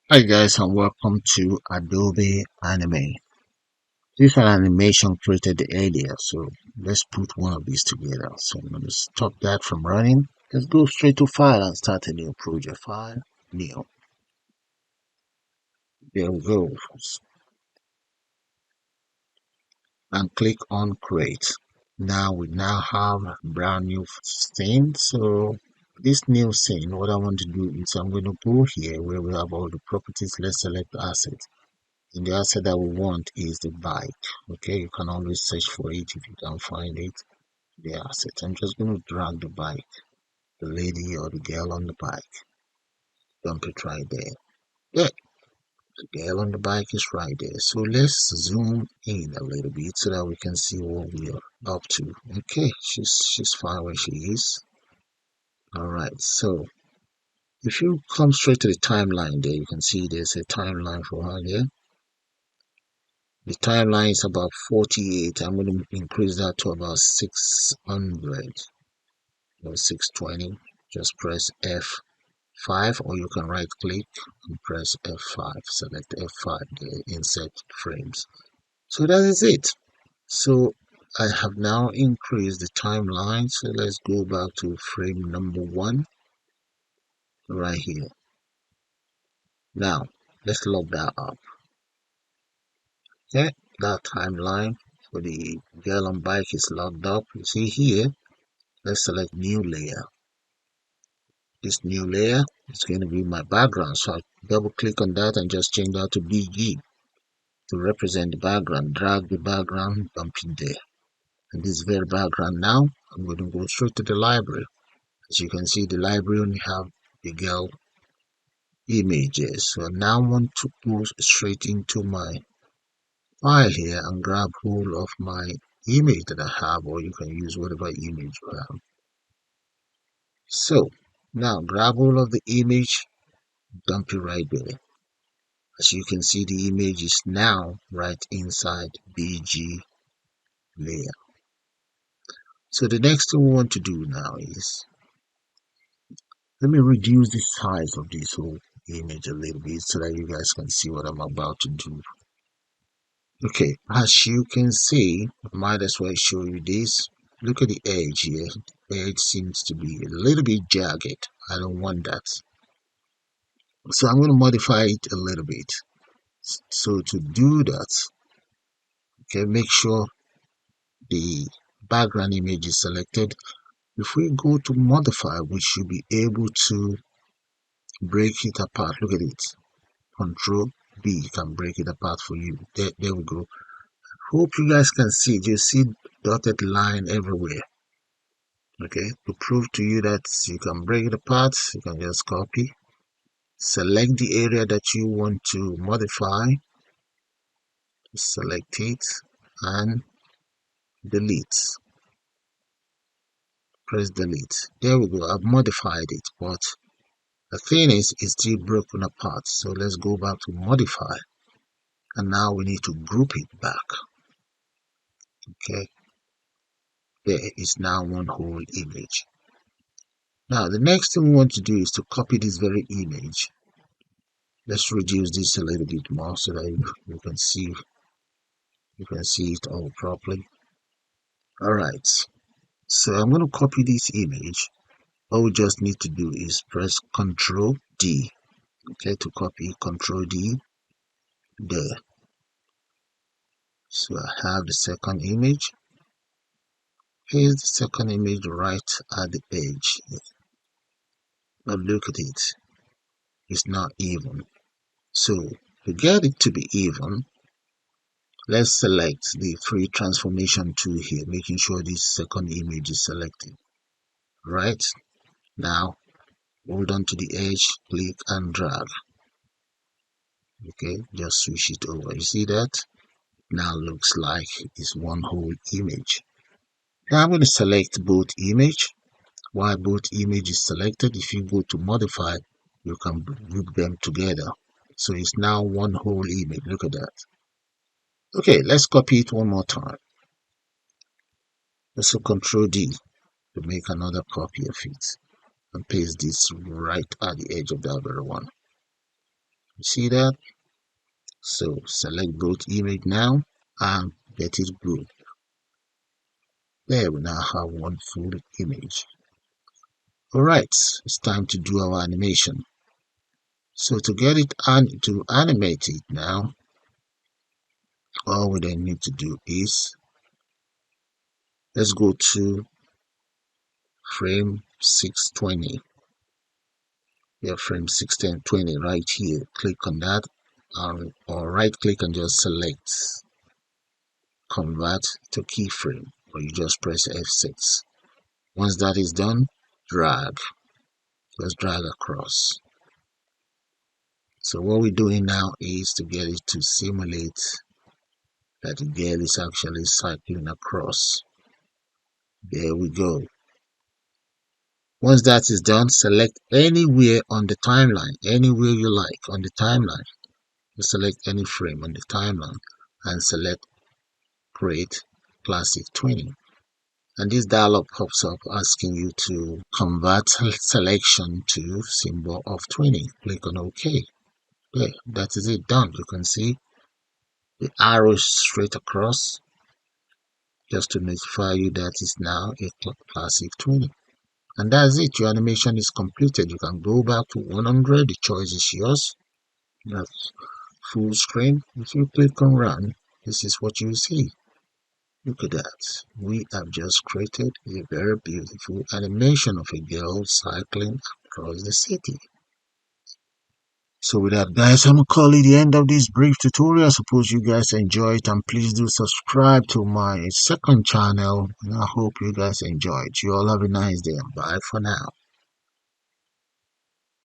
Hi guys and welcome to Adobe Animate. This animation created the idea, so let's put one of these together. So I'm going to stop that from running. Let's go straight to file and start a new project. File, new. There we go. And click on create. Now we have a brand new scene. So this new scene, what I want to do is I'm going to go here where we have all the properties. Let's select asset. And the asset that we want is the bike. Okay, you can always search for it if you can't find it. The asset. I'm just going to drag the bike, the lady or the girl on the bike. Dump it right there. Yeah, the girl on the bike is right there. So let's zoom in a little bit so that we can see what we are up to. Okay, she's fine where she is. All right, so if you come straight to the timeline there, you can see there's a timeline for her there. The timeline is about 48. I'm going to increase that to about 600 or 620. Just press F5 or you can right click and press F5. Select F5 there, insert frames. So that is it. So I have now increased the timeline. So let's go back to frame number 1 right here. Now let's lock that up. Okay, that timeline for the girl on bike is locked up. You see here. Let's select new layer. This new layer is going to be my background. So I double click on that and just change that to BG to represent the background. Drag the background, dump it there. And this very background now, I'm going to go straight to the library. As you can see, the library only have the girl images. So now I want to go straight into my file here and grab hold of my image that I have, or you can use whatever image you have. So now grab hold of the image, dump it right there. As you can see, the image is now right inside BG layer. So the next thing we want to do now is, let me reduce the size of this whole image a little bit so that you guys can see what I'm about to do. Okay, as you can see, I might as well show you this. Look at the edge here. The edge seems to be a little bit jagged. I don't want that. So I'm going to modify it a little bit. So to do that, okay, make sure the background image is selected. If we go to modify, we should be able to break it apart. Look at it. Control B can break it apart for you. There we go. Hope you guys can see. You see dotted line everywhere. Okay, to prove to you that you can break it apart, you can just copy, select the area that you want to modify, select it, and delete. Press delete. There we go. I've modified it, but the thing is, it's still broken apart. So let's go back to modify. And now we need to group it back. Okay. There is now one whole image. Now the next thing we want to do is to copy this very image. Let's reduce this a little bit more so that you can see it all properly. Alright. So I'm going to copy this image. All we just need to do is press Ctrl D. Okay, to copy, Ctrl D there. So I have the second image. Here's the second image right at the edge. Now look at it. It's not even. So to get it to be even, let's select the free transformation tool here, making sure this second image is selected. Right. Now hold on to the edge, click and drag. Okay, just switch it over. You see that? Now looks like it's one whole image. Now I'm going to select both image. While both images selected, if you go to modify, you can group them together. So it's now one whole image. Look at that. Okay, let's copy it one more time. Let's do Control D to make another copy of it and paste this right at the edge of the other one. You see that? So select both image now and get it good. There we now have one full image. Alright, it's time to do our animation. So to get it and to animate it now, all we then need to do is let's go to frame 620. Yeah, frame 620 right here. Click on that or right click and just select convert to keyframe, or you just press F6. Once that is done, drag. Just drag across. So what we're doing now is to get it to simulate that the girl is actually cycling across. There we go. Once that is done, select anywhere on the timeline, anywhere you like on the timeline. Just select any frame on the timeline and select Create Classic 20. And this dialog pops up asking you to convert selection to symbol of 20. Click on OK. There, that is it, done. You can see the arrow straight across just to notify you that it's now a classic 20. And that's it. Your animation is completed. You can go back to 100. The choice is yours. That's full screen. If you click on run, this is what you see. Look at that. We have just created a very beautiful animation of a girl cycling across the city. So with that, guys, I'm gonna call it the end of this brief tutorial. Suppose you guys enjoy it, and please do subscribe to my second channel, and I hope you guys enjoy it. You all have a nice day, and bye for now.